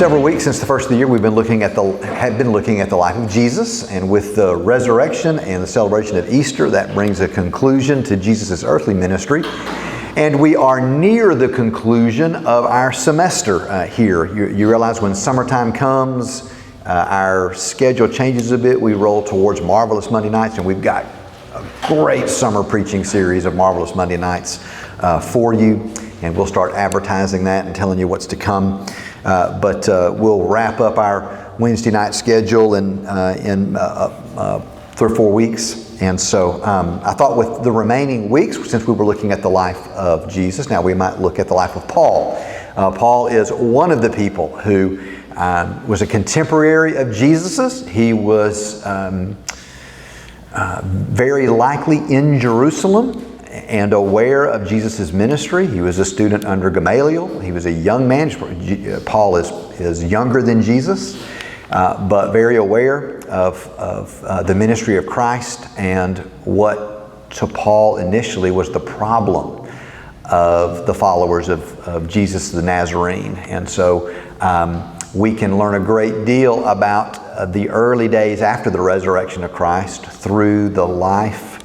several weeks since the first of the year, we've been looking at the life of Jesus, and with the resurrection and the celebration of Easter, that brings a conclusion to Jesus' earthly ministry. And we are near the conclusion of our semester here. You realize when summertime comes, our schedule changes a bit. We roll towards Marvelous Monday Nights, and we've got a great summer preaching series of Marvelous Monday Nights for you. And we'll start advertising that and telling you what's to come. But we'll wrap up our Wednesday night schedule in 3 or 4 weeks. And so I thought with the remaining weeks, since we were looking at the life of Jesus, now we might look at the life of Paul. Paul is one of the people who was a contemporary of Jesus's. He was very likely in Jerusalem and aware of Jesus' ministry. He was a student under Gamaliel. He was a young man. Paul is younger than Jesus, but very aware of the ministry of Christ and what to Paul initially was the problem of the followers of Jesus the Nazarene. And so we can learn a great deal about the early days after the resurrection of Christ through the life,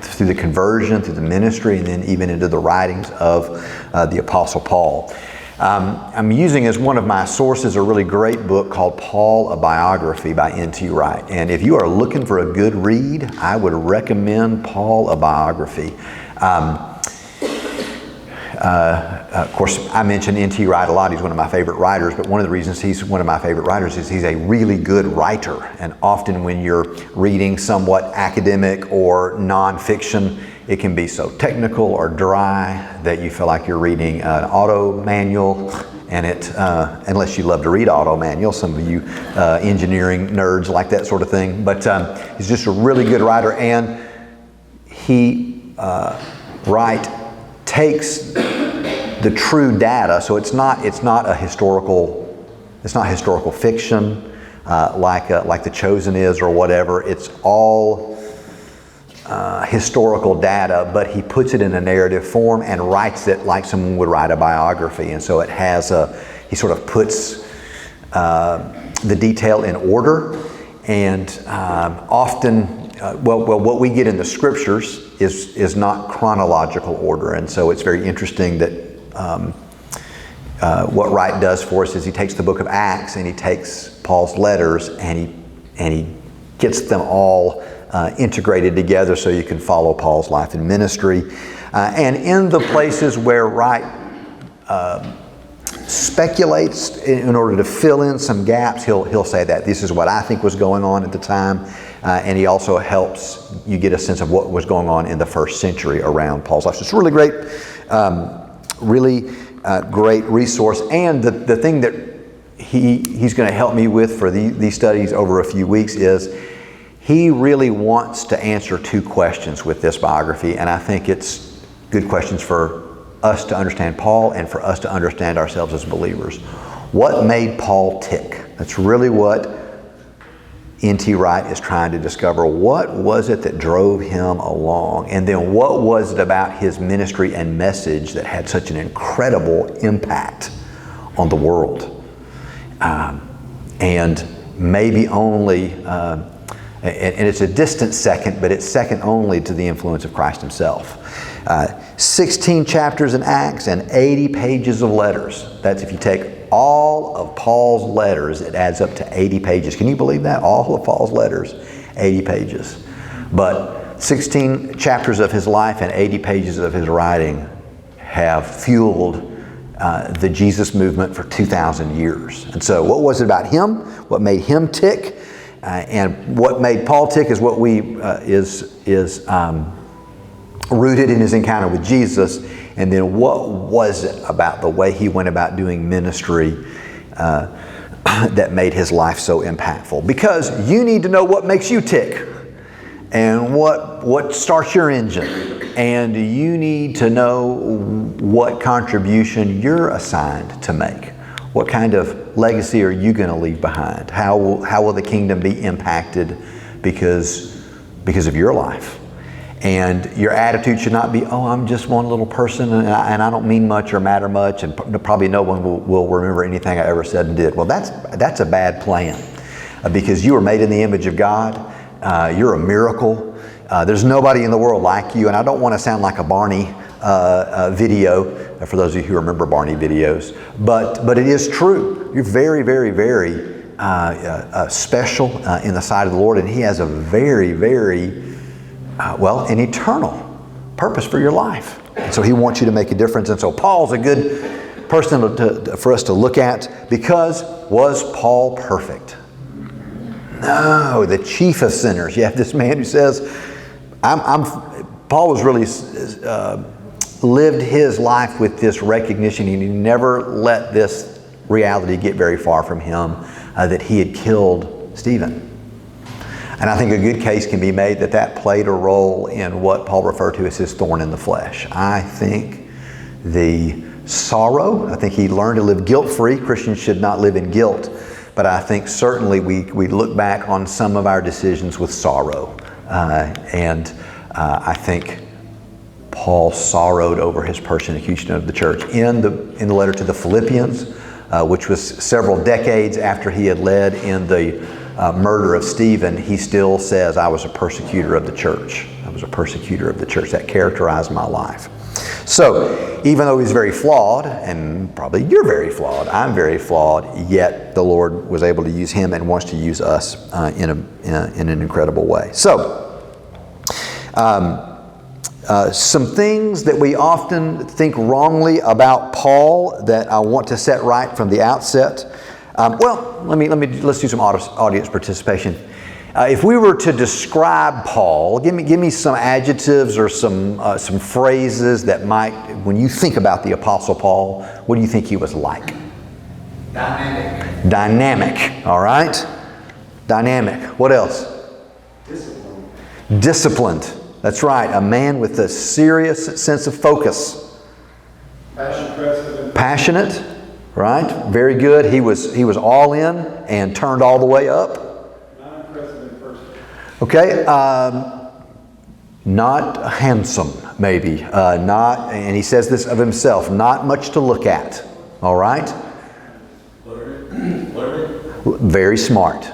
through the conversion, through the ministry, and then even into the writings of the Apostle Paul. I'm using as one of my sources a really great book called Paul, a Biography by N.T. Wright. And if you are looking for a good read, I would recommend Paul, a Biography. Of course, I mention N.T. Wright a lot. He's one of my favorite writers, but one of the reasons he's one of my favorite writers is he's a really good writer. And often when you're reading somewhat academic or nonfiction, it can be so technical or dry that you feel like you're reading an auto manual, and unless you love to read auto manuals, some of you engineering nerds like that sort of thing. But he's just a really good writer, and Wright takes the true data, so it's not historical fiction like The Chosen is or whatever. It's all historical data, but he puts it in a narrative form and writes it like someone would write a biography. And so it has he sort of puts the detail in order, and often, what we get in the scriptures is not chronological order. And so it's very interesting that what Wright does for us is he takes the book of Acts and he takes Paul's letters and he gets them all integrated together so you can follow Paul's life and ministry. And in the places where Wright speculates in order to fill in some gaps, he'll say that this is what I think was going on at the time, and he also helps you get a sense of what was going on in the first century around Paul's life. So it's really great, great resource. And the thing that he's going to help me with for these studies over a few weeks is he really wants to answer 2 questions with this biography, and I think it's good questions for us to understand Paul and for us to understand ourselves as believers. What made Paul tick? That's really what N.T. Wright is trying to discover. What was it that drove him along? And then what was it about his ministry and message that had such an incredible impact on the world? And maybe only, and it's a distant second, but it's second only to the influence of Christ himself. 16 chapters in Acts and 80 pages of letters. That's if you take all of Paul's letters, it adds up to 80 pages. Can you believe that? All of Paul's letters, 80 pages. But 16 chapters of his life and 80 pages of his writing have fueled the Jesus movement for 2,000 years. And so what was it about him? What made him tick? And what made Paul tick is what is rooted in his encounter with Jesus. And then what was it about the way he went about doing ministry that made his life so impactful? Because you need to know what makes you tick and what starts your engine. And you need to know what contribution you're assigned to make. What kind of legacy are you going to leave behind? How will the kingdom be impacted because of your life? And your attitude should not be, oh, I'm just one little person and I don't mean much or matter much, and probably no one will remember anything I ever said and did. Well, that's a bad plan, because you are made in the image of God. You're a miracle. There's nobody in the world like you, and I don't want to sound like a Barney video, for those of you who remember Barney videos, but it is true. You're very, very, very special in the sight of the Lord, and He has a very, very an eternal purpose for your life. And so He wants you to make a difference. And so Paul's a good person for us to look at, because was Paul perfect? No, the chief of sinners. You have this man who says, Paul was really lived his life with this recognition, and he never let this reality get very far from him, that he had killed Stephen. And I think a good case can be made that played a role in what Paul referred to as his thorn in the flesh. I think the sorrow, I think he learned to live guilt-free. Christians should not live in guilt. But I think certainly we look back on some of our decisions with sorrow. I think Paul sorrowed over his persecution of the church. In the letter to the Philippians, which was several decades after he had led in the murder of Stephen, he still says, I was a persecutor of the church. I was a persecutor of the church. That characterized my life. So, even though he's very flawed, and probably you're very flawed, I'm very flawed, yet the Lord was able to use him and wants to use us in an incredible way. So, some things that we often think wrongly about Paul that I want to set right from the outset. Let's do some audience participation. If we were to describe Paul, give me some adjectives or some phrases that might, when you think about the Apostle Paul, what do you think he was like? Dynamic. Dynamic, all right? Dynamic. What else? Disciplined. Disciplined. That's right. A man with a serious sense of focus. Passionate. Right? Very good. He was all in and turned all the way up. Okay. Not handsome, maybe. And he says this of himself, not much to look at. All right? Very smart.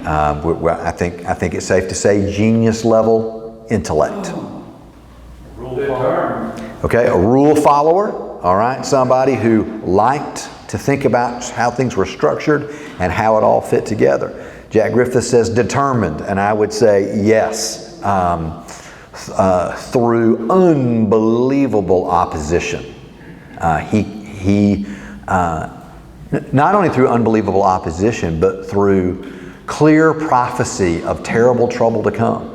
I think it's safe to say genius level intellect. Okay, a rule follower. All right, somebody who liked to think about how things were structured and how it all fit together. Jack Griffith says determined, and I would say yes, through unbelievable opposition. He not only through unbelievable opposition, but through clear prophecy of terrible trouble to come.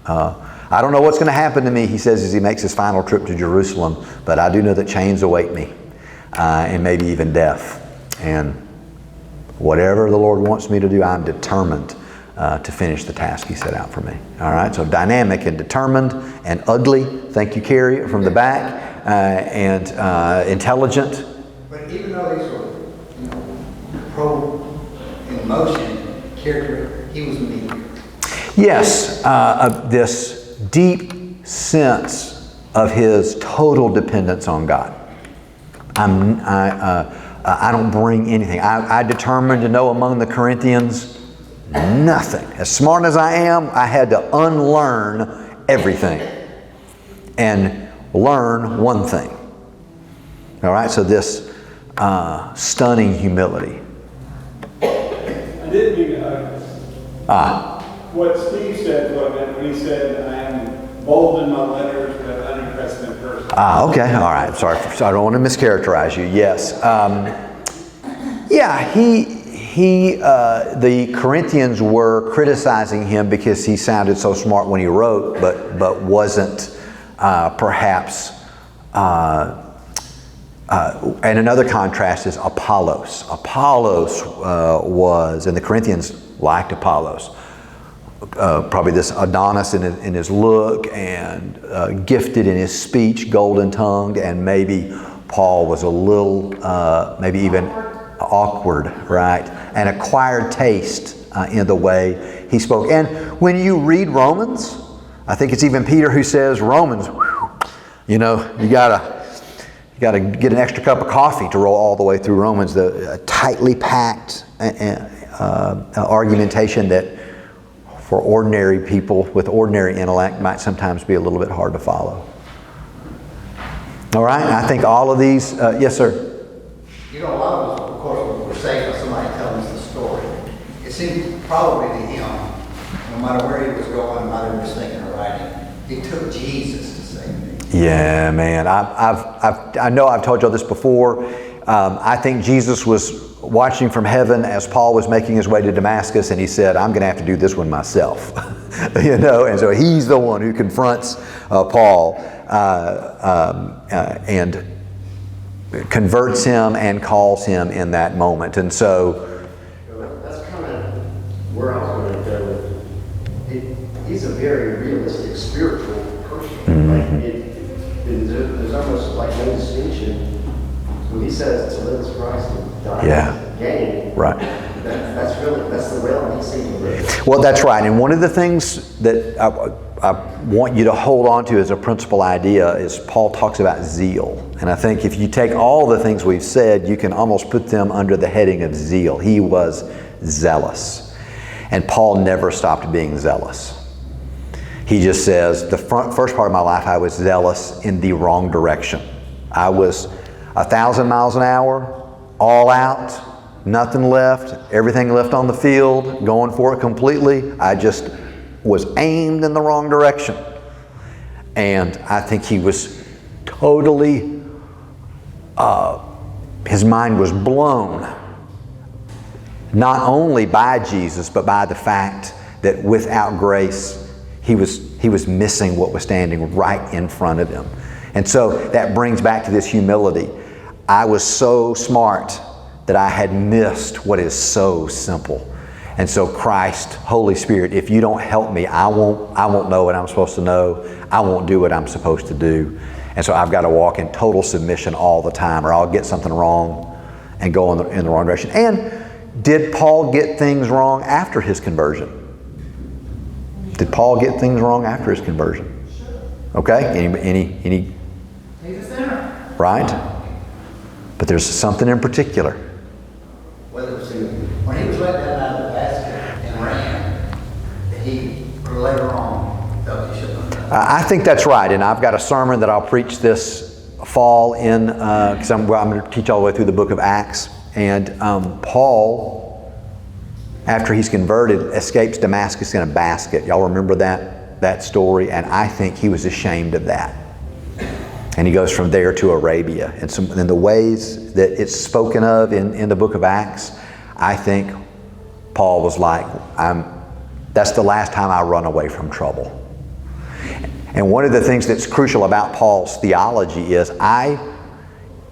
I don't know what's going to happen to me, he says as he makes his final trip to Jerusalem, but I do know that chains await me, and maybe even death. And whatever the Lord wants me to do, I'm determined to finish the task He set out for me. All right, so dynamic and determined and ugly. Thank you, Carrie, from the back. And intelligent. But even though these were, in motion, character, he was meek. Yes, this deep sense of his total dependence on God. I don't bring anything. I determined to know among the Corinthians nothing. As smart as I am, I had to unlearn everything and learn one thing. All right, so this stunning humility. I didn't mean to what Steve said when he said, I am bold in my letters, but unimpressed in person. Okay, all right. Sorry, I don't want to mischaracterize you. Yes. The Corinthians were criticizing him because he sounded so smart when he wrote, but wasn't perhaps. And another contrast is Apollos. Apollos was, and the Corinthians liked Apollos. Probably this Adonis in his look and gifted in his speech, golden-tongued, and maybe Paul was a little, maybe even awkward, right? An acquired taste in the way he spoke. And when you read Romans, I think it's even Peter who says, Romans, whew, you gotta get an extra cup of coffee to roll all the way through Romans. The tightly packed argumentation that for ordinary people with ordinary intellect might sometimes be a little bit hard to follow. All right, I think all of these, yes sir? A lot of us, of course, were saved by somebody telling us the story. It seemed probably to him, no matter where he was going, no matter where he was thinking or writing, it took Jesus to save me. Yeah, man. I know I've told y'all this before. I think Jesus was watching from heaven as Paul was making his way to Damascus, and he said, I'm going to have to do this one myself. And so he's the one who confronts Paul and converts him and calls him in that moment. And so that's kind of where I was going to go with it. He's a very realistic spiritual person. Mm-hmm. There's almost like no distinction when he says to live is Christ and die is gain. Right. That's the realm he seems to live. Well, that's right. And one of the things that I want you to hold on to as a principal idea is Paul talks about zeal. And I think if you take all the things we've said, you can almost put them under the heading of zeal. He was zealous. And Paul never stopped being zealous. He just says, the first part of my life, I was zealous in the wrong direction. I was 1,000 miles an hour, all out, nothing left, everything left on the field, going for it completely. I just was aimed in the wrong direction. And I think he was totally, his mind was blown, not only by Jesus, but by the fact that without grace, he was missing what was standing right in front of him. And so that brings back to this humility. I was so smart that I had missed what is so simple. And so Christ, Holy Spirit, if you don't help me, I won't know what I'm supposed to know. I won't do what I'm supposed to do. And so I've got to walk in total submission all the time, or I'll get something wrong and go in the wrong direction. And did Paul get things wrong after his conversion? Did Paul get things wrong after his conversion? Okay, any? He's a sinner. Right? But there's something in particular. Whether it was when he was let down out of the basket and ran, he later on felt he shouldn't have done that. I think that's right, and I've got a sermon that I'll preach this fall in, because I'm going to teach all the way through the book of Acts. And Paul, after he's converted, escapes Damascus in a basket. Y'all remember that story? And I think he was ashamed of that. And he goes from there to Arabia. And in the ways that it's spoken of in the book of Acts, I think Paul was like, that's the last time I run away from trouble. And one of the things that's crucial about Paul's theology is I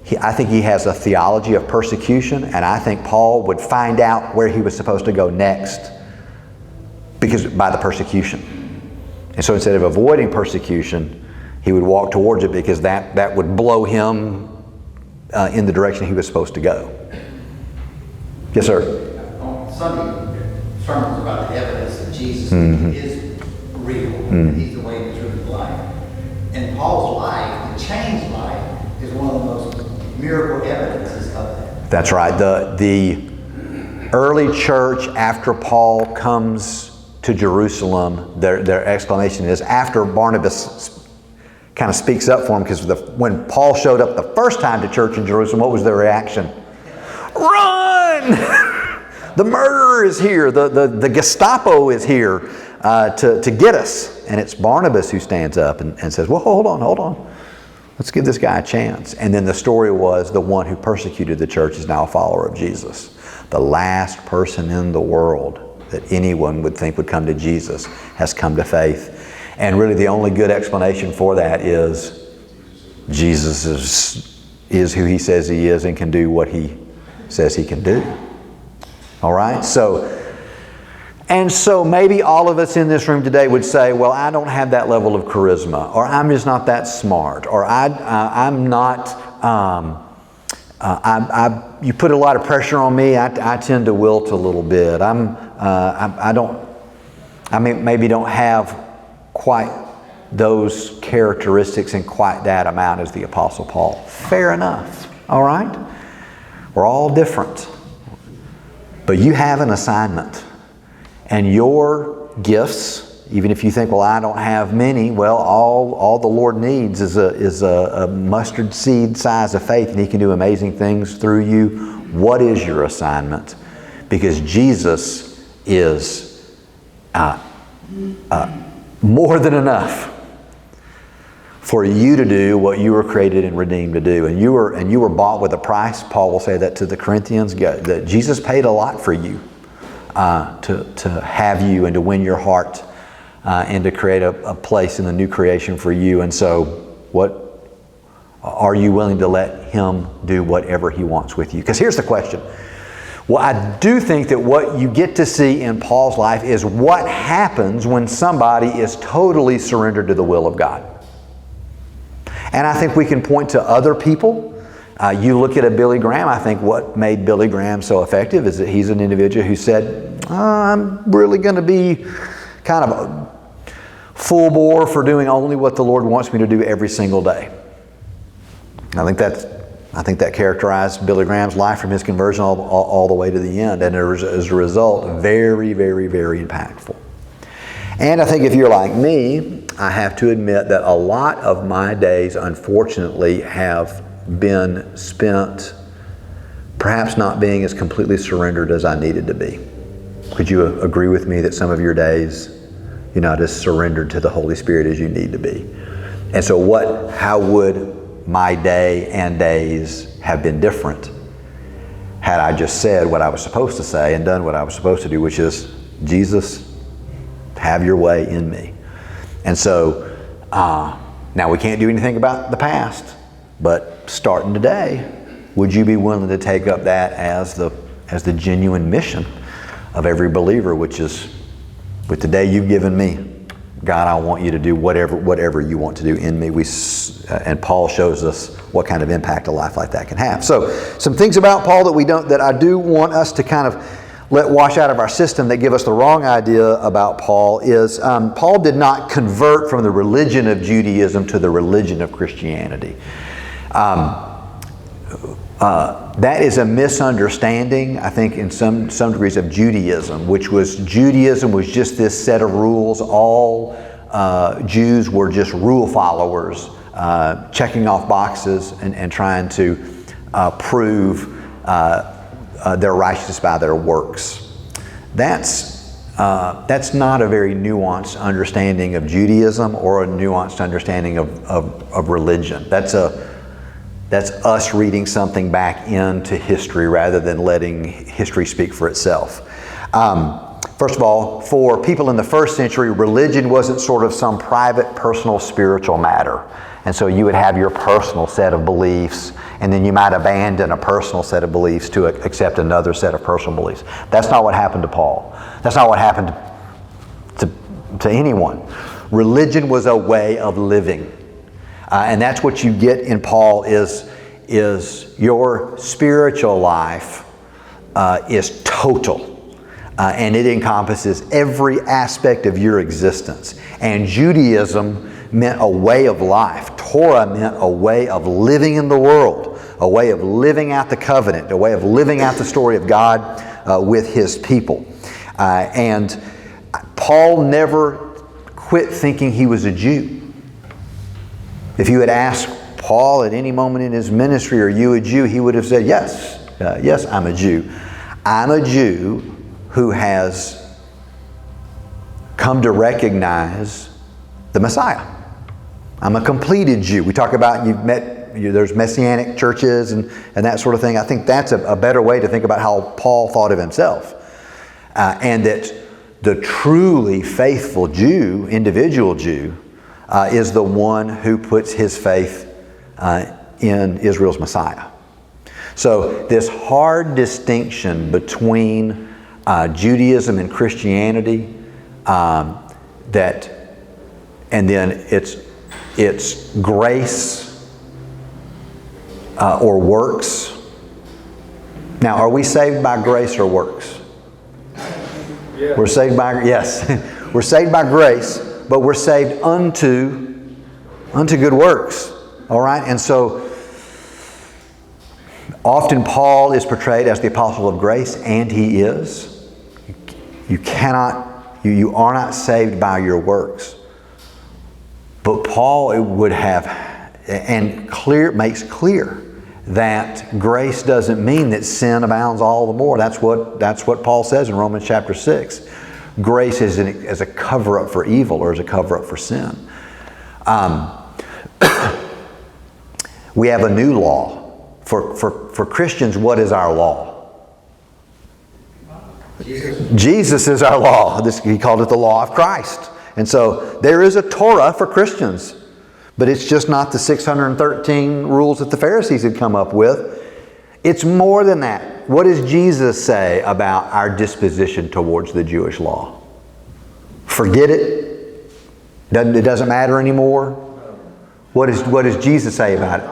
think he has a theology of persecution, and I think Paul would find out where he was supposed to go next by the persecution. And so instead of avoiding persecution, he would walk towards it because that would blow him in the direction he was supposed to go. Yes, sir? On Sunday, sermons about the evidence that Jesus is real, and he's the way, the truth, and the life. And Paul's life, the changed life, is one of the most miracle evidences of that. That's right. The early church, after Paul comes to Jerusalem, their exclamation is, after Barnabas kind of speaks up for him, because when Paul showed up the first time to church in Jerusalem, what was their reaction? Run! The murderer is here. The Gestapo is here to get us. And it's Barnabas who stands up and says, well, hold on. Let's give this guy a chance. And then the story was the one who persecuted the church is now a follower of Jesus. The last person in the world that anyone would think would come to Jesus has come to faith. And really the only good explanation for that is Jesus is who he says he is and can do what he says he can do. All right? So maybe all of us in this room today would say, well, I don't have that level of charisma, or I'm just not that smart, or I'm not, you put a lot of pressure on me, I tend to wilt a little bit. Maybe don't have quite those characteristics in quite that amount as the Apostle Paul. Fair enough. All right? We're all different. But you have an assignment. And your gifts, even if you think, well, I don't have many, well, all the Lord needs is a mustard seed size of faith, and He can do amazing things through you. What is your assignment? Because Jesus is more than enough for you to do what you were created and redeemed to do. And you were bought with a price. Paul will say that to the Corinthians, that Jesus paid a lot for you, to have you and to win your heart, and to create a place in the new creation for you. And so, what are you willing to let Him do whatever He wants with you? Because here's the question. Well, I do think that what you get to see in Paul's life is what happens when somebody is totally surrendered to the will of God. And I think we can point to other people. You look at a Billy Graham. I think what made Billy Graham so effective is that he's an individual who said, I'm really going to be kind of full bore for doing only what the Lord wants me to do every single day. I think that characterized Billy Graham's life from his conversion all the way to the end. And as a result, very, very, very impactful. And I think if you're like me, I have to admit that a lot of my days, unfortunately, have been spent perhaps not being as completely surrendered as I needed to be. Could you agree with me that some of your days, you're not as surrendered to the Holy Spirit as you need to be? And so how would my day and days have been different had I just said what I was supposed to say and done what I was supposed to do, which is, Jesus, have your way in me. And so, now we can't do anything about the past, but starting today, would you be willing to take up that as the genuine mission of every believer, which is, with the day you've given me, God, I want you to do whatever you want to do in me. And Paul shows us what kind of impact a life like that can have. So, some things about Paul that I do want us to kind of let wash out of our system that give us the wrong idea about Paul is Paul did not convert from the religion of Judaism to the religion of Christianity. That is a misunderstanding, I think, in some degrees of Judaism, Judaism was just this set of rules. All Jews were just rule followers, checking off boxes and trying to prove their righteousness by their works. That's not a very nuanced understanding of Judaism or a nuanced understanding of religion. That's us reading something back into history rather than letting history speak for itself. First of all, for people in the first century, religion wasn't sort of some private, personal, spiritual matter. And so you would have your personal set of beliefs, and then you might abandon a personal set of beliefs to accept another set of personal beliefs. That's not what happened to Paul. That's not what happened to anyone. Religion was a way of living. And that's what you get in Paul is your spiritual life is total. And it encompasses every aspect of your existence. And Judaism meant a way of life. Torah meant a way of living in the world, a way of living out the covenant, a way of living out the story of God with His people. And Paul never quit thinking he was a Jew. If you had asked Paul at any moment in his ministry, are you a Jew? He would have said, yes, yes, I'm a Jew. I'm a Jew who has come to recognize the Messiah. I'm a completed Jew. We talk about, there's Messianic churches and that sort of thing. I think that's a better way to think about how Paul thought of himself. And that the truly faithful Jew, individual Jew, is the one who puts his faith in Israel's Messiah. So this hard distinction between Judaism and Christianity, and then it's grace or works. Now, are we saved by grace or works? Yeah. We're saved by, yes, we're saved by grace. but we're saved unto good works. All right? And so often Paul is portrayed as the apostle of grace, and he is. You are not saved by your works. But Paul would have, and makes clear that grace doesn't mean that sin abounds all the more. That's what Paul says in Romans chapter 6. Grace is as a cover-up for evil, or as a cover-up for sin. We have a new law. For Christians, what is our law? Jesus is our law. He called it the law of Christ. And so there is a Torah for Christians, but it's just not the 613 rules that the Pharisees had come up with. It's more than that. What does Jesus say about our disposition towards the Jewish law? Forget it? It doesn't matter anymore? What does Jesus say about it?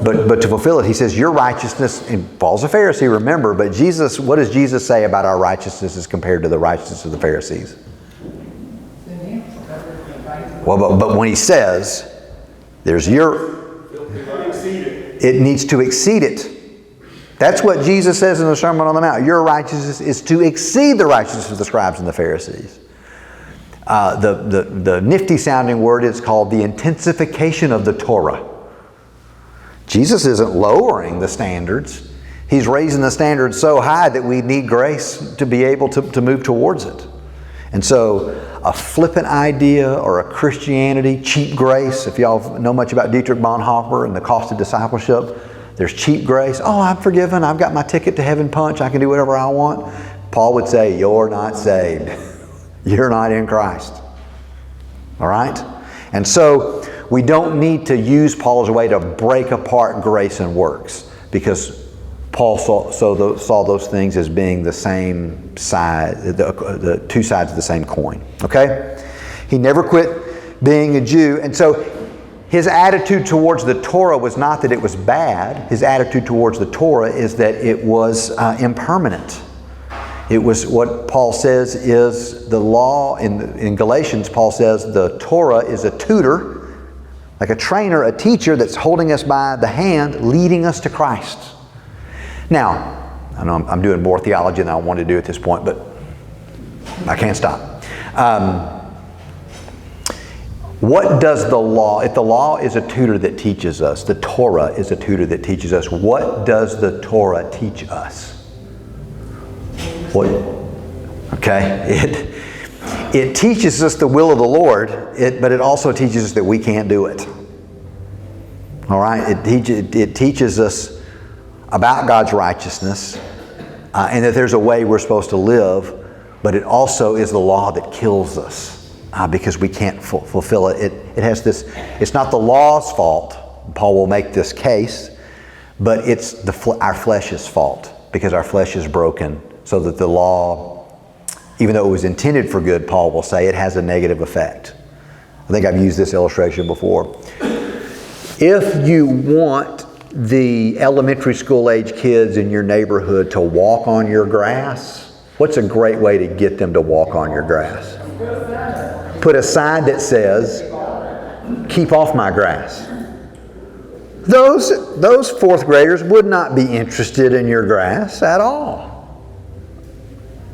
But to fulfill it, he says, your righteousness, and Paul's a Pharisee, remember, but what does Jesus say about our righteousness as compared to the righteousness of the Pharisees? Well, but when he says, it needs to exceed it. That's what Jesus says in the Sermon on the Mount. Your righteousness is to exceed the righteousness of the scribes and the Pharisees. The nifty sounding word is called the intensification of the Torah. Jesus isn't lowering the standards. He's raising the standards so high that we need grace to be able to move towards it. And so a flippant idea or a Christianity, cheap grace, if y'all know much about Dietrich Bonhoeffer and the cost of discipleship, there's cheap grace. Oh, I'm forgiven. I've got my ticket to heaven punch. I can do whatever I want. Paul would say, you're not saved. You're not in Christ. All right? And so we don't need to use Paul as a way to break apart grace and works, because Paul saw those things as being the same side, the two sides of the same coin. Okay? He never quit being a Jew. And so his attitude towards the Torah was not that it was bad. His attitude towards the Torah is that it was impermanent. It was what Paul says is the law. In Galatians, Paul says the Torah is a tutor, like a trainer, a teacher that's holding us by the hand, leading us to Christ. Now, I know I'm doing more theology than I want to do at this point, but I can't stop. What does the law, if the law is a tutor that teaches us, the Torah is a tutor that teaches us, what does the Torah teach us? What? Okay, it teaches us the will of the Lord, but it also teaches us that we can't do it. All right, it teaches us about God's righteousness, and that there's a way we're supposed to live, but it also is the law that kills us because we can't fulfill it. It has this. It's not the law's fault. Paul will make this case, but it's our flesh's fault, because our flesh is broken. So that the law, even though it was intended for good, Paul will say it has a negative effect. I think I've used this illustration before. If you want the elementary school age kids in your neighborhood to walk on your grass, what's a great way to get them to walk on your grass? Put a sign that says, "Keep off my grass." Those fourth graders would not be interested in your grass at all.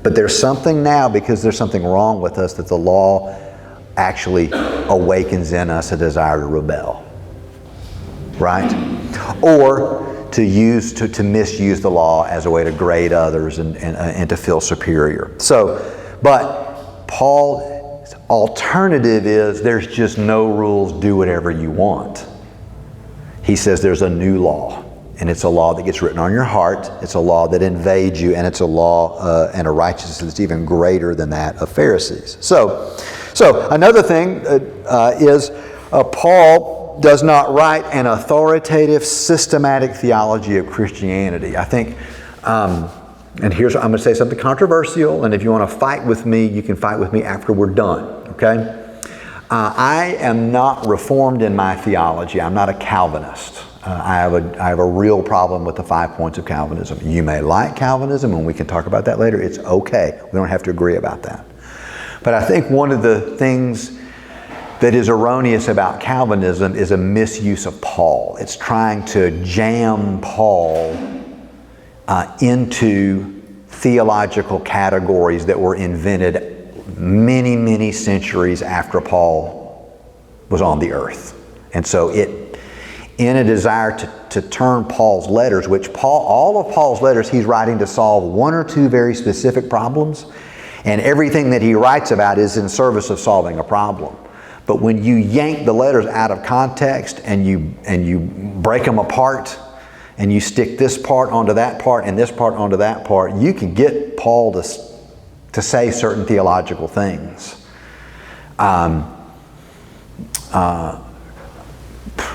But there's something now, because there's something wrong with us, that the law actually awakens in us a desire to rebel. Right? Or to misuse the law as a way to grade others and to feel superior. But Paul's alternative is there's just no rules, do whatever you want. He says there's a new law. And it's a law that gets written on your heart. It's a law that invades you. And it's a law and a righteousness that's even greater than that of Pharisees. So another thing is Paul does not write an authoritative, systematic theology of Christianity. I think, and here's, I'm going to say something controversial. And if you want to fight with me, you can fight with me after we're done. Okay? I am not reformed in my theology. I'm not a Calvinist. I have a real problem with the 5 points of Calvinism. You may like Calvinism, and we can talk about that later. It's okay. We don't have to agree about that. But I think one of the things that is erroneous about Calvinism is a misuse of Paul. It's trying to jam Paul into theological categories that were invented many, many centuries after Paul was on the earth. And so in a desire to turn Paul's letters, which all of Paul's letters he's writing to solve one or two very specific problems, and everything that he writes about is in service of solving a problem. But when you yank the letters out of context and you break them apart and you stick this part onto that part and this part onto that part, you can get Paul to say certain theological things.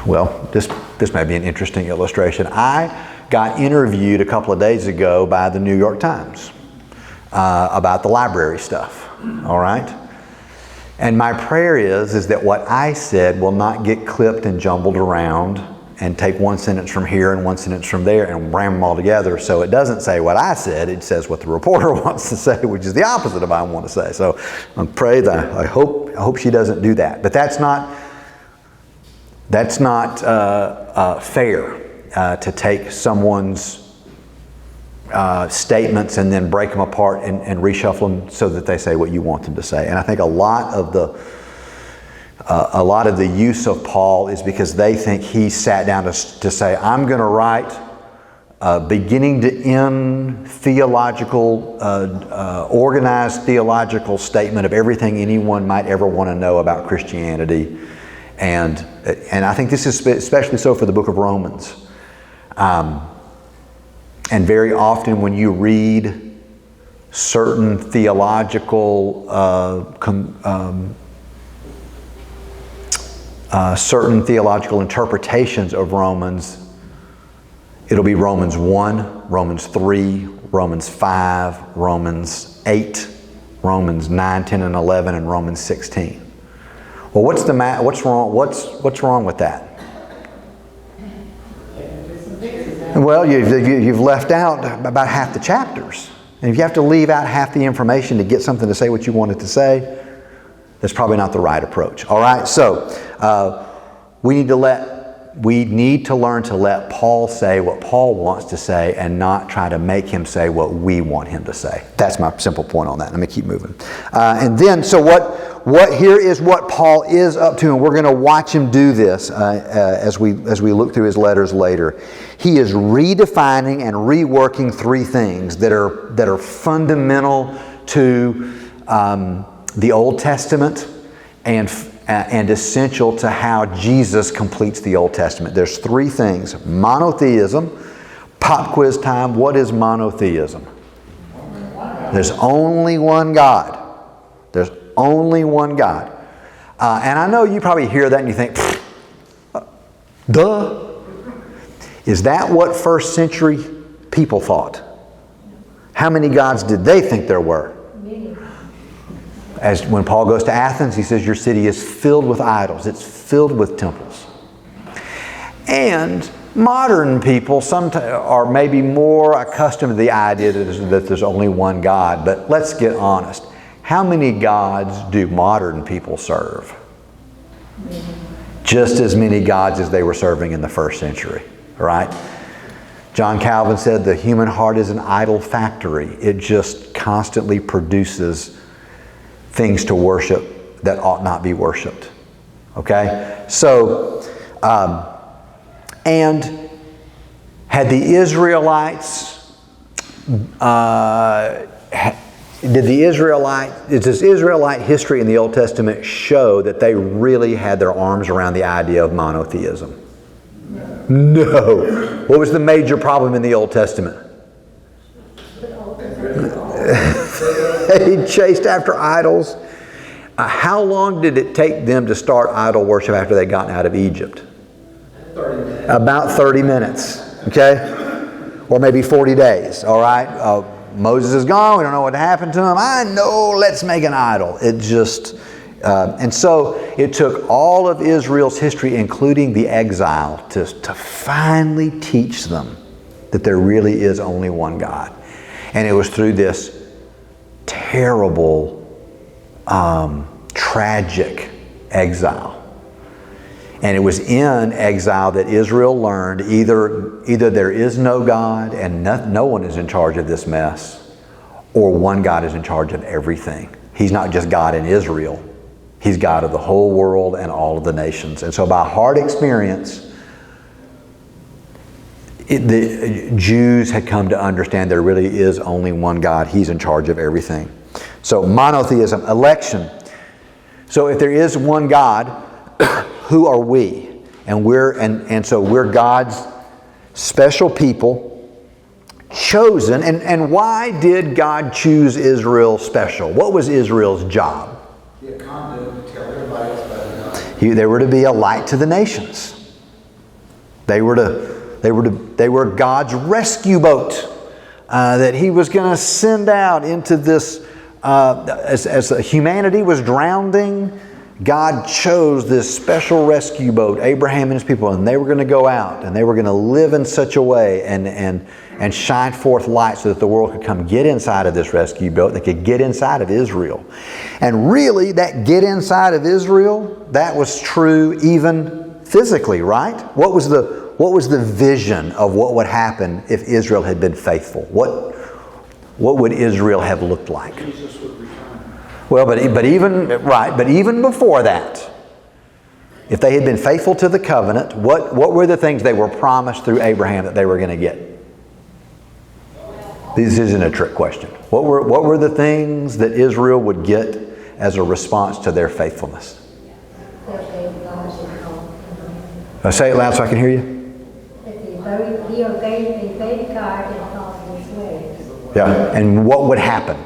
Well, this may be an interesting illustration. I got interviewed a couple of days ago by the New York Times about the library stuff, all right? And my prayer is that what I said will not get clipped and jumbled around and take one sentence from here and one sentence from there and ram them all together so it doesn't say what I said, it says what the reporter wants to say, which is the opposite of what I want to say. So I pray that I hope she doesn't do that. But that's not fair to take someone's statements and then break them apart and reshuffle them so that they say what you want them to say. And I think a lot of the use of Paul is because they think he sat down to say, I'm going to write a beginning to end theological, organized theological statement of everything anyone might ever want to know about Christianity. And I think this is especially so for the book of Romans. And very often when you read certain theological interpretations of Romans, it'll be Romans 1, Romans 3, Romans 5, Romans 8, Romans 9, 10, and 11, and Romans 16. Well, what's wrong with that? Well, you've left out about half the chapters. And if you have to leave out half the information to get something to say what you wanted to say, that's probably not the right approach. All right, so we need to learn to let Paul say what Paul wants to say and not try to make him say what we want him to say. That's my simple point on that. Let me keep moving. And then, so what here is what Paul is up to, and we're going to watch him do this as we look through his letters later. He is redefining and reworking three things that are fundamental to the Old Testament and essential to how Jesus completes the Old Testament. There's three things: monotheism. Pop quiz time. What is monotheism? There's only one God. There's only one God. And I know you probably hear that and you think, duh. Is that what first century people thought? How many gods did they think there were? As when Paul goes to Athens, he says, your city is filled with idols. It's filled with temples. And modern people sometimes are maybe more accustomed to the idea that there's only one God. But let's get honest. How many gods do modern people serve? Just as many gods as they were serving in the first century, right? John Calvin said the human heart is an idol factory. It just constantly produces things to worship that ought not be worshipped. Okay? So, and had the Israelites, does Israelite history in the Old Testament show that they really had their arms around the idea of monotheism? No. What was the major problem in the Old Testament? They chased after idols. How long did it take them to start idol worship after they'd gotten out of Egypt? 30 minutes. About 30 minutes, okay? Or maybe 40 days, all right? Moses is gone. We don't know what happened to him. I know, let's make an idol. It just... and so it took all of Israel's history, including the exile, to finally teach them that there really is only one God. And it was through this terrible tragic exile. And it was in exile that Israel learned either there is no God and no one is in charge of this mess, or one God is in charge of everything. He's not just God in Israel. He's God of the whole world and all of the nations. And so by hard experience, the Jews had come to understand there really is only one God. He's in charge of everything. So monotheism, election. So if there is one God, who are we? And so we're God's special people, chosen. And why did God choose Israel special? What was Israel's job? Be a conduit to tell everybody else about God. They were to be a light to the nations. They were God's rescue boat that He was going to send out into this. As humanity was drowning, God chose this special rescue boat, Abraham and his people, and they were going to go out and they were going to live in such a way and shine forth light so that the world could come get inside of this rescue boat. They could get inside of Israel. And really, that get inside of Israel, that was true even physically, right? What was the vision of what would happen if Israel had been faithful? What would Israel have looked like? Jesus would return. Well, but even before that, if they had been faithful to the covenant, what were the things they were promised through Abraham that they were going to get? This isn't a trick question. What were the things that Israel would get as a response to their faithfulness? Say it loud so I can hear you. He obeyed God and followed His ways. Yeah, and what would happen?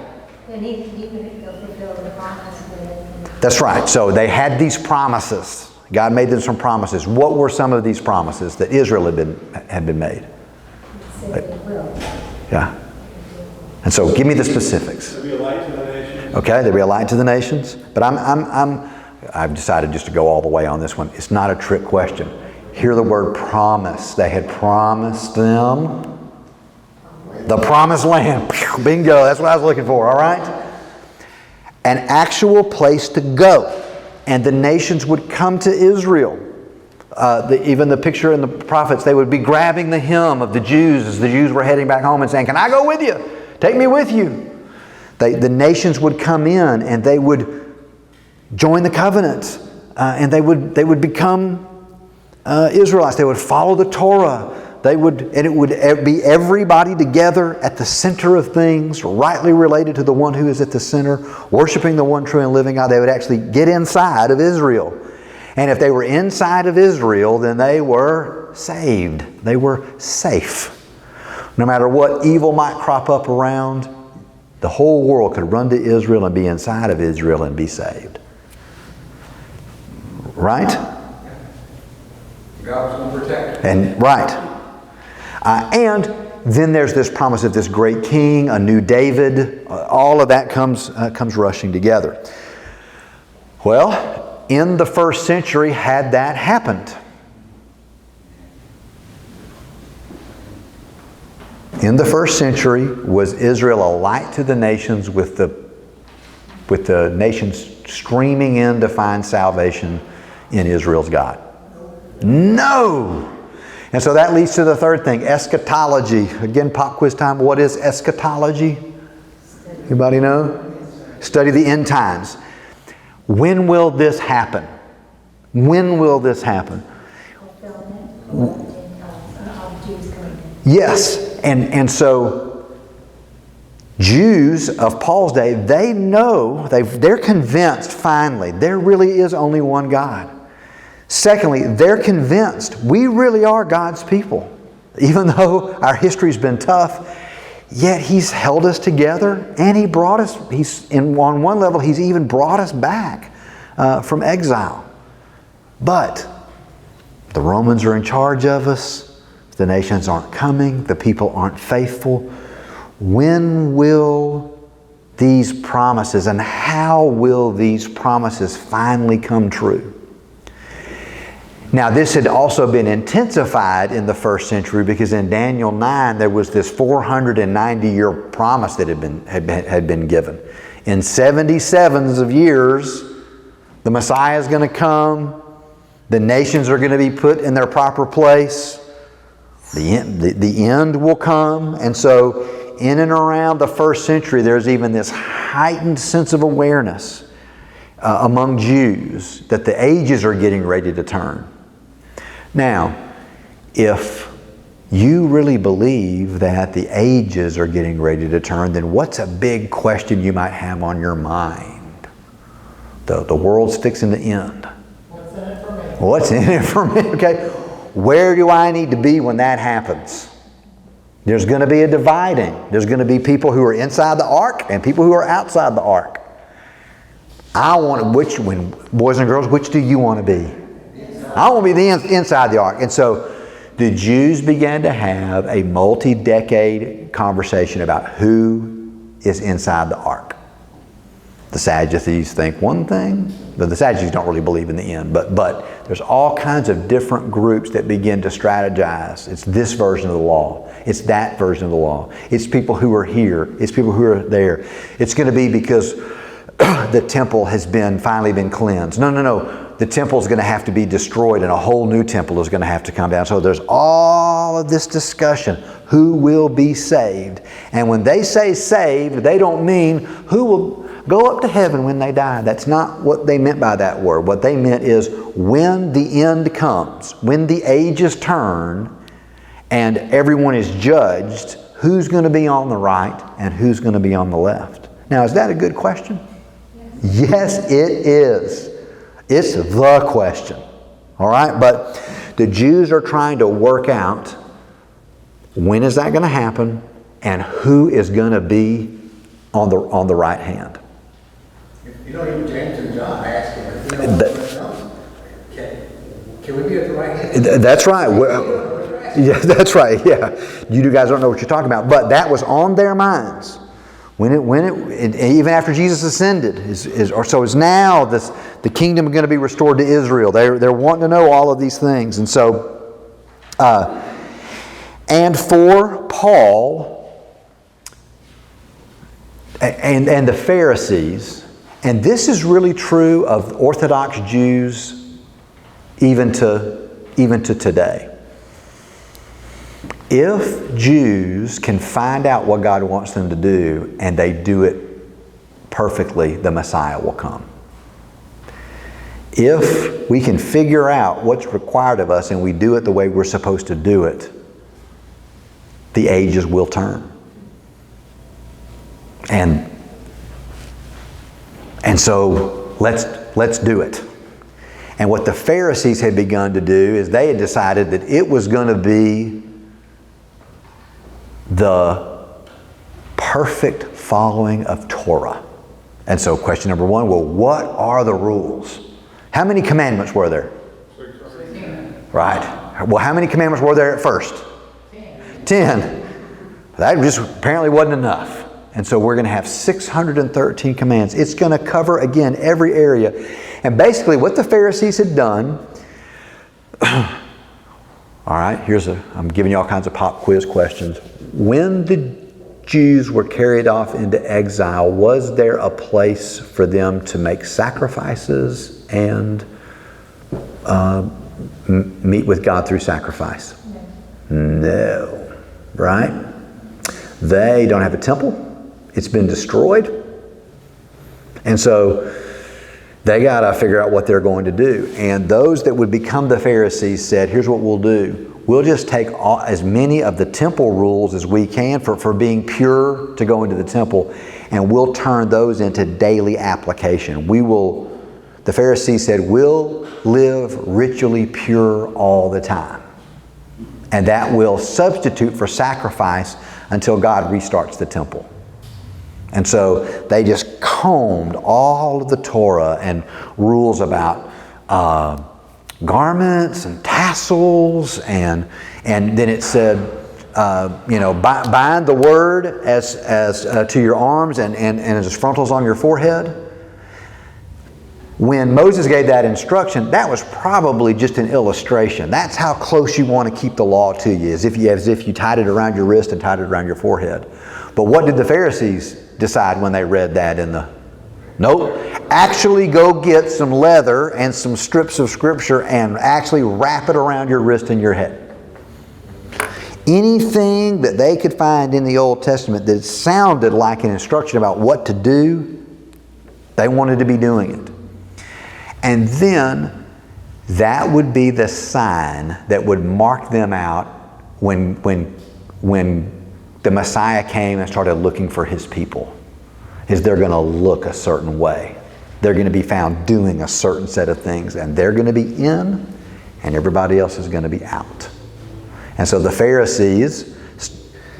And he could fulfill the promise with. That's right. So they had these promises. God made them some promises. What were some of these promises that Israel had been made? Yeah. And so give me the specifics. To be a light to the nations. Okay, they'll be a light to the nations. But I've decided just to go all the way on this one. It's not a trick question. Hear the word promise. They had promised them the promised land. Bingo, that's what I was looking for, all right? An actual place to go. And the nations would come to Israel. Even the picture in the prophets, they would be grabbing the hem of the Jews as the Jews were heading back home and saying, "Can I go with you? Take me with you." The nations would come in and they would join the covenant. And they would become Israelites. They would follow the Torah. It would be everybody together at the center of things, rightly related to the one who is at the center, worshiping the one true and living God. They would actually get inside of Israel. And if they were inside of Israel, then they were saved. They were safe. No matter what evil might crop up around, the whole world could run to Israel and be inside of Israel and be saved. Right? God was going to protect them. And right. And then there's this promise of this great king, a new David. All of that comes rushing together. Well, in the first century, had that happened? In the first century, was Israel a light to the nations with the nations streaming in to find salvation in Israel's God? No! And so that leads to the third thing, eschatology. Again, pop quiz time. What is eschatology? Anybody know? Study the end times. When will this happen? When will this happen? Yes. And so Jews of Paul's day, they know, they're convinced finally, there really is only one God. Secondly, they're convinced we really are God's people. Even though our history's been tough, yet He's held us together and He brought us, on one level, He's even brought us back from exile. But the Romans are in charge of us. The nations aren't coming. The people aren't faithful. When will these promises and how will these promises finally come true? Now, this had also been intensified in the first century because in Daniel 9 there was this 490-year promise that had been given. In 77s of years, the Messiah is going to come. The nations are going to be put in their proper place. The end will come. And so in and around the first century, there's even this heightened sense of awareness among Jews that the ages are getting ready to turn. Now, if you really believe that the ages are getting ready to turn, then what's a big question you might have on your mind? The world's fixing to end. What's in it for me? What's in it for me? Okay. Where do I need to be when that happens? There's going to be a dividing. There's going to be people who are inside the ark and people who are outside the ark. Boys and girls, which do you want to be? I want to be the inside the ark. And so the Jews began to have a multi-decade conversation about who is inside the ark. The Sadducees think one thing, but the Sadducees don't really believe in the end. But there's all kinds of different groups that begin to strategize. It's this version of the law. It's that version of the law. It's people who are here. It's people who are there. It's going to be because the temple has finally been cleansed. No. The temple is going to have to be destroyed and a whole new temple is going to have to come down. So there's all of this discussion. Who will be saved? And when they say saved, they don't mean who will go up to heaven when they die. That's not what they meant by that word. What they meant is when the end comes, when the ages turn and everyone is judged, who's going to be on the right and who's going to be on the left? Now, is that a good question? Yes, it is. It's the question. All right? But the Jews are trying to work out when is that going to happen and who is going to be on the right hand. You know, even James and John asked him, can we be at the right hand? That's right. Yeah, that's right. Yeah, you guys don't know what you're talking about, but that was on their minds even after Jesus ascended. Is now the kingdom going to be restored to Israel? They're wanting to know all of these things, and so and for Paul and the Pharisees. And this is really true of Orthodox Jews even to today. If Jews can find out what God wants them to do and they do it perfectly, the Messiah will come. If we can figure out what's required of us and we do it the way we're supposed to do it, the ages will turn. And so let's do it. And what the Pharisees had begun to do is they had decided that it was going to be the perfect following of Torah. And so question number one, well, what are the rules? How many commandments were there? 16. Right. Well, how many commandments were there at first? 10. That just apparently wasn't enough. And so we're going to have 613 commands. It's going to cover, again, every area. And basically what the Pharisees had done, all right, I'm giving you all kinds of pop quiz questions. When the Jews were carried off into exile, was there a place for them to make sacrifices and meet with God through sacrifice? No. Right? They don't have a temple. It's been destroyed. And so they got to figure out what they're going to do. And those that would become the Pharisees said, here's what we'll do. We'll just take as many of the temple rules as we can for being pure to go into the temple, and we'll turn those into daily application. The Pharisees said, we'll live ritually pure all the time. And that will substitute for sacrifice until God restarts the temple. And so they just combed all of the Torah and rules about garments and tassels, and then it said, bind the word as to your arms and as frontals on your forehead. When Moses gave that instruction, that was probably just an illustration. That's how close you want to keep the law to you, as if you tied it around your wrist and tied it around your forehead. But what did the Pharisees decide when they read that in the Nope. Actually go get some leather and some strips of Scripture and actually wrap it around your wrist and your head. Anything that they could find in the Old Testament that sounded like an instruction about what to do, they wanted to be doing it. And then that would be the sign that would mark them out when the Messiah came and started looking for His people. Is they're going to look a certain way. They're going to be found doing a certain set of things, and they're going to be in, and everybody else is going to be out. And so the Pharisees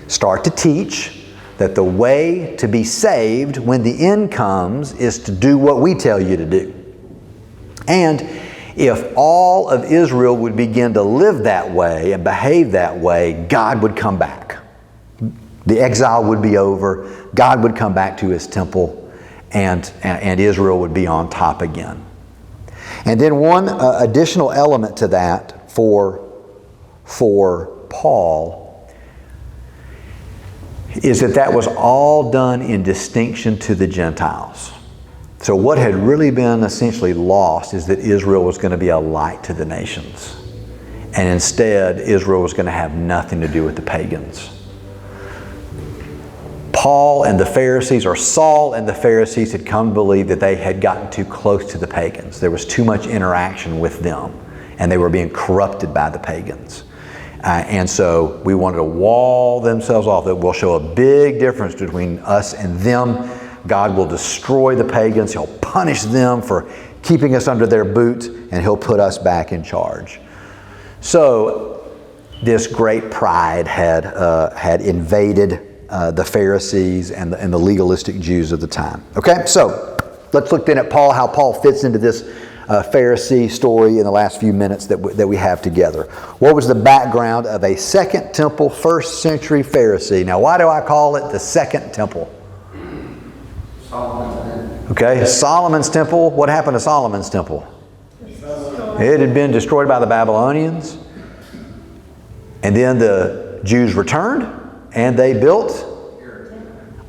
start to teach that the way to be saved when the end comes is to do what we tell you to do. And if all of Israel would begin to live that way and behave that way, God would come back. The exile would be over. God would come back to His temple, and Israel would be on top again. And then one additional element to that for Paul is that was all done in distinction to the Gentiles. So what had really been essentially lost is that Israel was going to be a light to the nations. And instead, Israel was going to have nothing to do with the pagans. Paul and the Pharisees, or Saul and the Pharisees, had come to believe that they had gotten too close to the pagans. There was too much interaction with them, and they were being corrupted by the pagans. And so we wanted to wall themselves off. That will show a big difference between us and them. God will destroy the pagans. He'll punish them for keeping us under their boot, and He'll put us back in charge. So this great pride had invaded the Pharisees and the legalistic Jews of the time. Okay, so let's look then at Paul, how Paul fits into this Pharisee story in the last few minutes that we have together. What was the background of a Second Temple, first century Pharisee? Now, why do I call it the Second Temple? Okay, Solomon's Temple. What happened to Solomon's Temple? It had been destroyed by the Babylonians. And then the Jews returned, and they built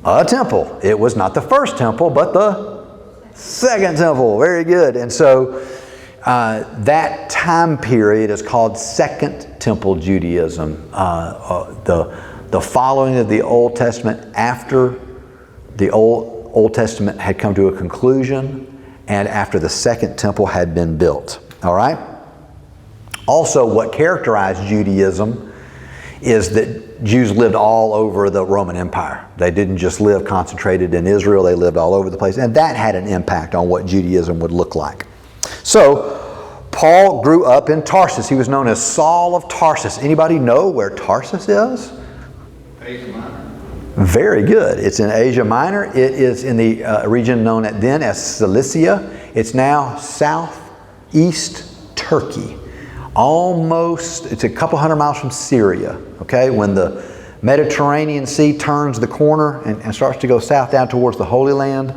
a temple. It was not the first temple, but the second temple. Very good. And so that time period is called Second Temple Judaism. The following of the Old Testament after the Old Testament had come to a conclusion, and after the Second Temple had been built. All right? Also, what characterized Judaism is that Jews lived all over the Roman Empire. They didn't just live concentrated in Israel, they lived all over the place. And that had an impact on what Judaism would look like. So, Paul grew up in Tarsus. He was known as Saul of Tarsus. Anybody know where Tarsus is? Asia Minor. Very good. It's in Asia Minor. It is in the region known then as Cilicia. It's now southeast Turkey. It's a couple hundred miles from Syria. Okay, when the Mediterranean Sea turns the corner and starts to go south down towards the Holy Land,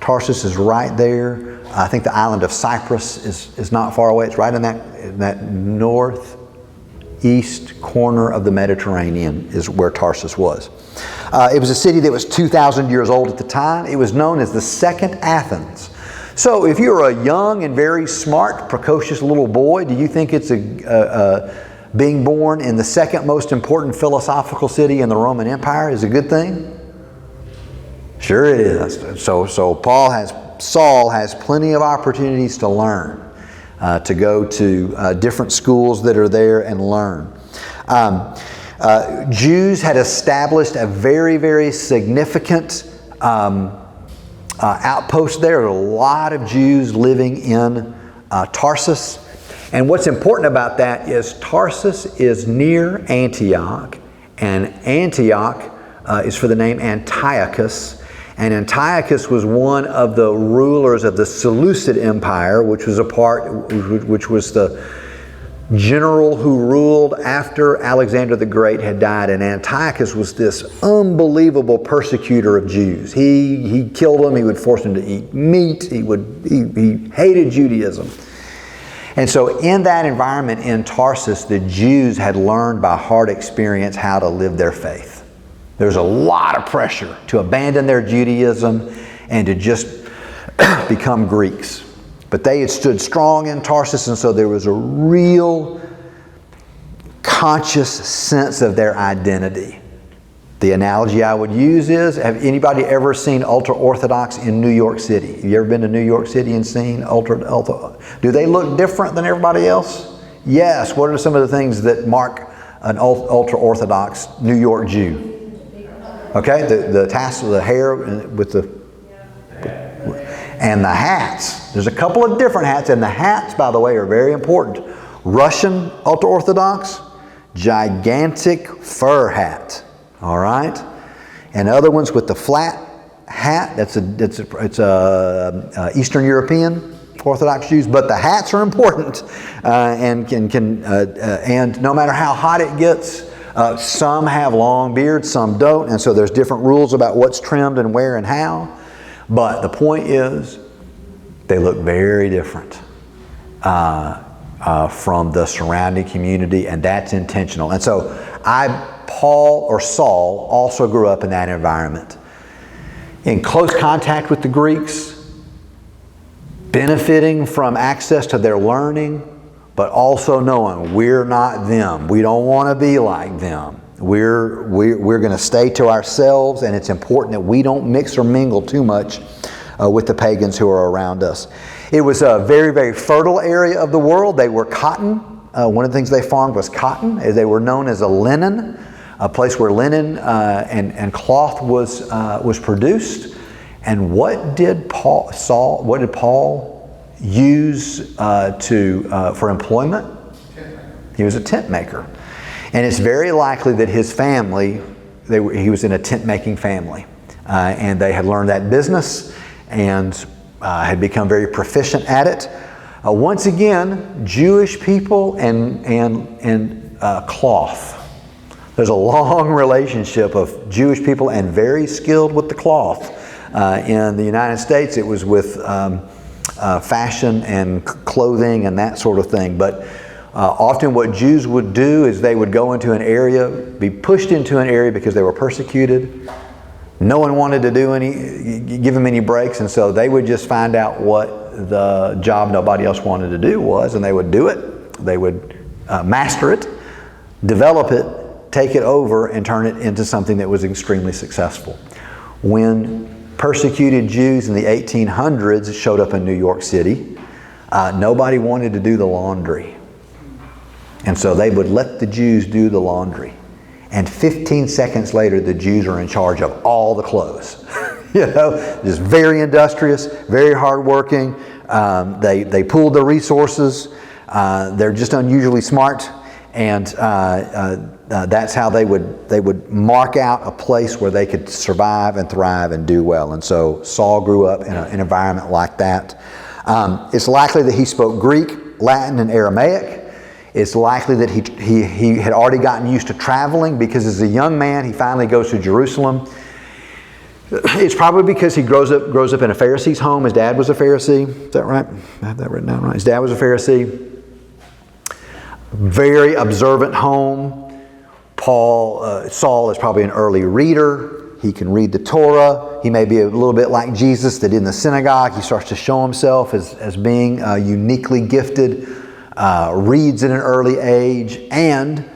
Tarsus is right there. I think the island of Cyprus is not far away. It's right in that northeast corner of the Mediterranean is where Tarsus was. It was a city that was 2,000 years old at the time. It was known as the Second Athens. So if you're a young and very smart, precocious little boy, do you think it's being born in the second most important philosophical city in the Roman Empire is a good thing? Sure it is. So Saul has plenty of opportunities to learn, to go to different schools that are there and learn. Jews had established a very, very significant outpost there. There are a lot of Jews living in Tarsus. And what's important about that is Tarsus is near Antioch, and Antioch is for the name Antiochus. And Antiochus was one of the rulers of the Seleucid Empire, which was the general who ruled after Alexander the Great had died. And Antiochus was this unbelievable persecutor of Jews. He killed them. He would force them to eat meat. He hated Judaism. And so in that environment in Tarsus, the Jews had learned by hard experience how to live their faith. There's a lot of pressure to abandon their Judaism and to just become Greeks. But they had stood strong in Tarsus, and so there was a real conscious sense of their identity. The analogy I would use is, have anybody ever seen ultra-Orthodox in New York City? Have you ever been to New York City and seen ultra? Do they look different than everybody else? Yes. What are some of the things that mark an ultra-Orthodox New York Jew? Okay, the tassel, the hair with the... And the hats. There's a couple of different hats, and the hats, by the way, are very important. Russian ultra-Orthodox, gigantic fur hat. All right? And other ones with the flat hat, it's Eastern European Orthodox Jews, but the hats are important, and no matter how hot it gets, some have long beards, some don't, and so there's different rules about what's trimmed and where and how. But the point is, they look very different from the surrounding community, and that's intentional. And so Paul or Saul also grew up in that environment, in close contact with the Greeks, benefiting from access to their learning, but also knowing we're not them. We don't want to be like them. We're going to stay to ourselves, and it's important that we don't mix or mingle too much with the pagans who are around us. It was a very, very fertile area of the world. They were cotton. One of the things they farmed was cotton. They were known as a linen, a place where linen and cloth was produced. And what did Paul use for employment? He was a tent maker. And it's very likely that his family, he was in a tent-making family. And they had learned that business and had become very proficient at it. Once again, Jewish people and cloth. There's a long relationship of Jewish people and very skilled with the cloth. In the United States, it was with fashion and clothing and that sort of thing. But often what Jews would do is they would go into an area, be pushed into an area because they were persecuted. No one wanted to give them any breaks, and so they would just find out what the job nobody else wanted to do was, and they would do it. They would master it, develop it, take it over, and turn it into something that was extremely successful. When persecuted Jews in the 1800s showed up in New York City, nobody wanted to do the laundry. And so they would let the Jews do the laundry. And 15 seconds later, the Jews are in charge of all the clothes. Just very industrious, very hardworking. They pooled their resources. They're just unusually smart. And that's how they would mark out a place where they could survive and thrive and do well. And so Saul grew up in an environment like that. It's likely that he spoke Greek, Latin, and Aramaic. It's likely that he had already gotten used to traveling, because as a young man he finally goes to Jerusalem. It's probably because he grows up in a Pharisee's home. His dad was a Pharisee. Is that right? I have that written down right. His dad was a Pharisee. Very observant home. Saul is probably an early reader. He can read the Torah. He may be a little bit like Jesus, that in the synagogue he starts to show himself as being uniquely gifted, reads at an early age, and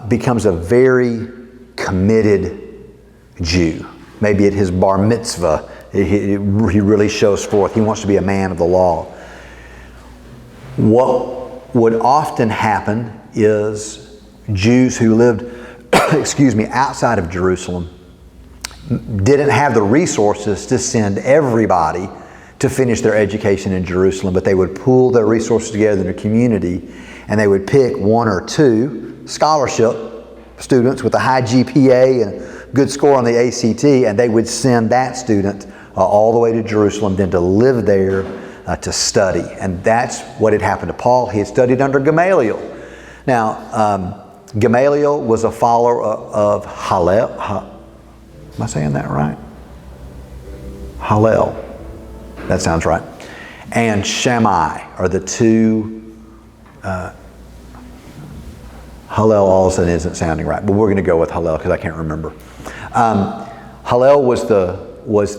becomes a very committed Jew. Maybe at his bar mitzvah, he really shows forth. He wants to be a man of the law. What would often happen is Jews who lived, outside of Jerusalem didn't have the resources to send everybody to finish their education in Jerusalem, but they would pool their resources together in a community, and they would pick one or two scholarship students with a high GPA and a good score on the ACT, and they would send that student all the way to Jerusalem, then to live there to study. And that's what had happened to Paul. He had studied under Gamaliel. Now, Gamaliel was a follower of Hillel. Am I saying that right? Hillel. That sounds right. And Shammai are the two. Hillel all of a sudden isn't sounding right, but we're going to go with Hillel because I can't remember. Hillel was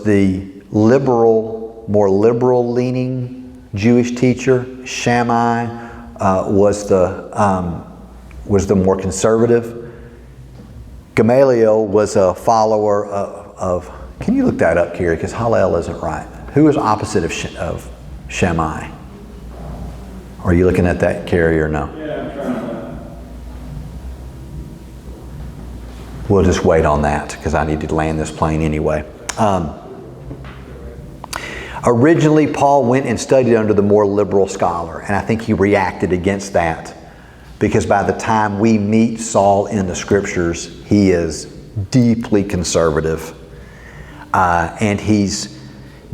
the liberal more liberal leaning Jewish teacher. Shammai was the more conservative. Gamaliel was a follower of can you look that up, Kerry? Because Hallel isn't right. Who was opposite of Shammai? Are you looking at that, Kerry, or no? Yeah, I'm trying to. We'll just wait on that because I need to land this plane anyway. Originally, Paul went and studied under the more liberal scholar, and I think he reacted against that because by the time we meet Saul in the Scriptures, he is deeply conservative, and he's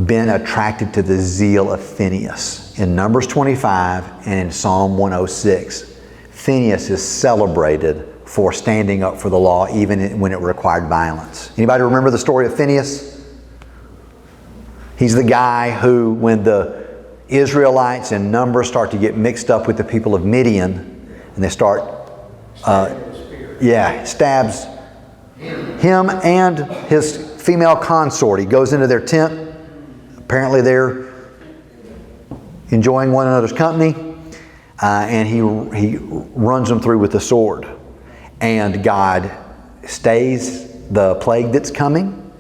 been attracted to the zeal of Phinehas. In Numbers 25 and in Psalm 106, Phinehas is celebrated for standing up for the law even when it required violence. Anybody remember the story of Phinehas? He's the guy who, when the Israelites in Numbers start to get mixed up with the people of Midian, and they start, stabs him and his female consort. He goes into their tent. Apparently they're enjoying one another's company, and he runs them through with the sword. And God stays the plague that's coming,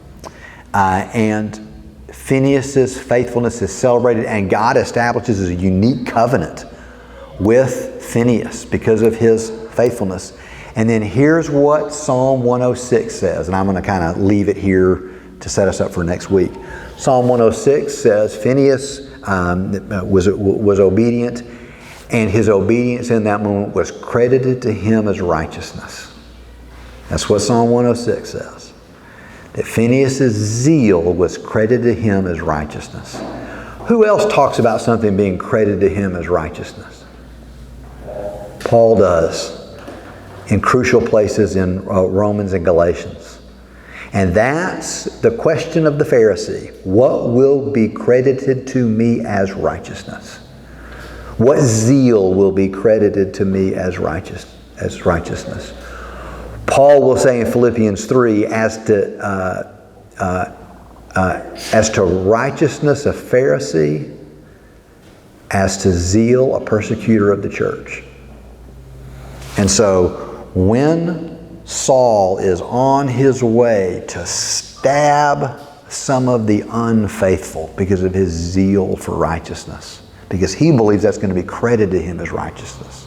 and Phinehas' faithfulness is celebrated, and God establishes a unique covenant with Phinehas because of his faithfulness. And then here's what Psalm 106 says, and I'm going to kind of leave it here to set us up for next week. Psalm 106 says Phinehas was obedient, and his obedience in that moment was credited to him as righteousness. That's what Psalm 106 says. That Phinehas' zeal was credited to him as righteousness. Who else talks about something being credited to him as righteousness? Paul does in crucial places in Romans and Galatians. And that's the question of the Pharisee. What will be credited to me as righteousness? What zeal will be credited to me as righteousness? Paul will say in Philippians 3, as to righteousness a Pharisee, as to zeal a persecutor of the church. And so when Saul is on his way to stab some of the unfaithful because of his zeal for righteousness, because he believes that's going to be credited to him as righteousness.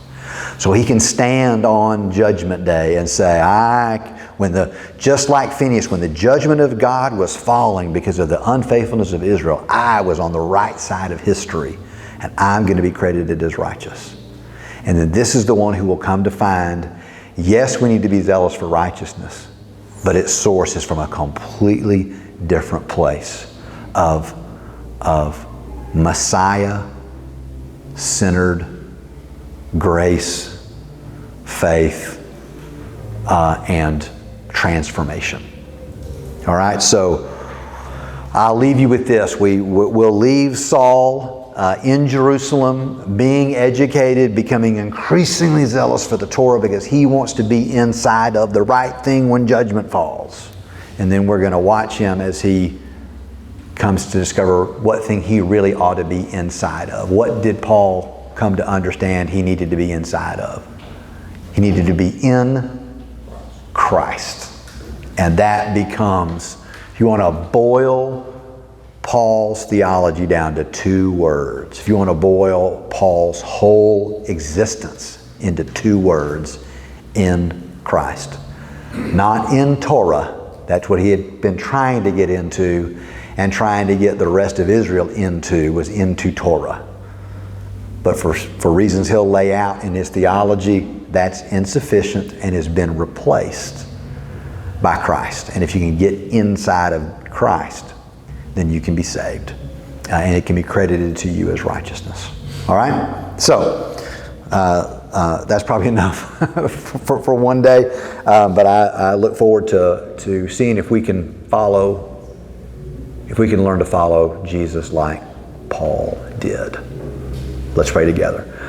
So he can stand on Judgment Day and say, just like Phinehas, when the judgment of God was falling because of the unfaithfulness of Israel, I was on the right side of history, and I'm going to be credited as righteous. And then this is the one who will come to find, yes, we need to be zealous for righteousness, but its source is from a completely different place of Messiah-centered grace, faith, and transformation. All right, so I'll leave you with this. We'll leave Saul in Jerusalem, being educated, becoming increasingly zealous for the Torah because he wants to be inside of the right thing when judgment falls. And then we're going to watch him as he comes to discover what thing he really ought to be inside of. What did Paul come to understand he needed to be inside of? He needed to be in Christ. And that becomes, if you want to boil Paul's theology down to two words, if you want to boil Paul's whole existence into two words, in Christ. Not in Torah. That's what he had been trying to get into and trying to get the rest of Israel into, was into Torah. But for reasons he'll lay out in his theology, that's insufficient and has been replaced by Christ. And if you can get inside of Christ, then you can be saved. And it can be credited to you as righteousness. All right? So, that's probably enough for one day. But I look forward to seeing if we can learn to follow Jesus like Paul did. Let's pray together.